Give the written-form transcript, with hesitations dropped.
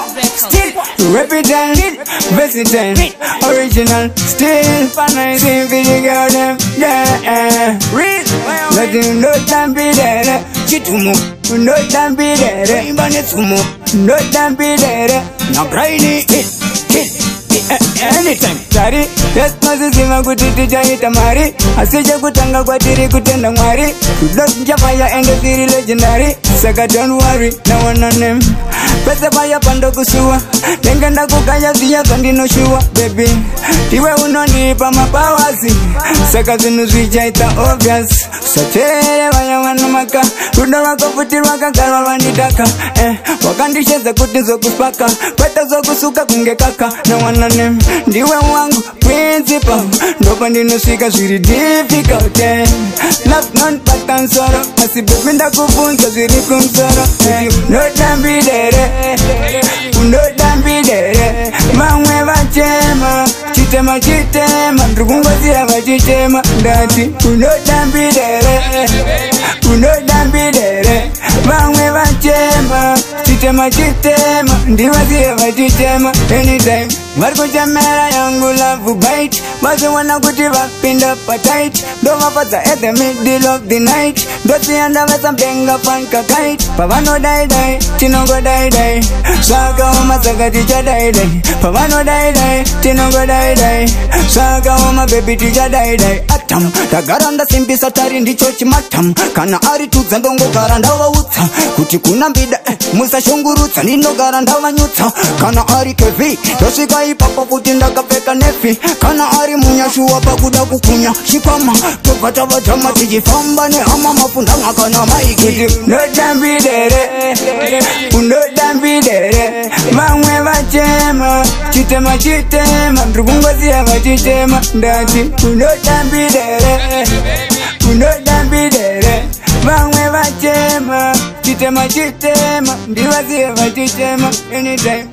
still represent, versatile, original, still same for the girl them, yeah, real. Let them know them be there, chitumu, know them be there, ibanetsumu, know them be there. Now grinding it. Anytime Tari, yes, mazizima kutiti ita mari. Asija kutanga kwa tiri kutenda mwari. Kudok fire and the theory legendary. Saka don't worry, no one on them. Pesa fire pando kusua. Tengenda kukaya siya kandino shua. Baby, tiwe unonipa mapawazi. Saka zinuzija ita obvious. Sachere vaya wanamaka. Ruda wako futi waka kalwa wanitaka. Wakandisheza kutizo kuspaka. Kweta zo kusuka kunge kaka. No one on them. Ndiwe wangu principal. Ndopa ndinusika ziri difficult. Love non pattern sorrow. Asibepinda kufunza ziri kumsoro. No dambi dere. No dambi dere. Mangwe vachema. Chitema chitema. Ndukungozi ya vachitema. Ndati no dambi dere. No dambi dere. Mangwe vachema. Chitema chitema. Ndiwazi ya vachitema. Anytime Marko jamera yangu love bite. Bazi wana kutiva pinda pa tight. Doma pata at the middle of the night. Dosi anda with some benga panka kite. Pavano die die, chinongo die die. Saka oma saka ticha die die. Pavano die die, chinongo die die. Saka oma baby ticha die die. Atam, tagaranda simpi satari ndicho chimatam. Kana ari tuza ndongo garanda wa utsa. Kuti kuna mbida, musa shungurutsa. Nino garanda wa nyutsa. Kana ari kevi, dosi kai papa kutinda kapeka nefi. Kana ari munyashuwa pakuda kukunya. Shikama, topata vajama tijifamba ne ama mafunda makana maiki. No dambi dere, no dambi dere. Mangwe vachema, chitema chitema. Ndukungozi ya vachitema. Ndati, no dambi dere, no dambi dere. Mangwe vachema, chitema chitema. Ndiwazi ya vachitema. Anytime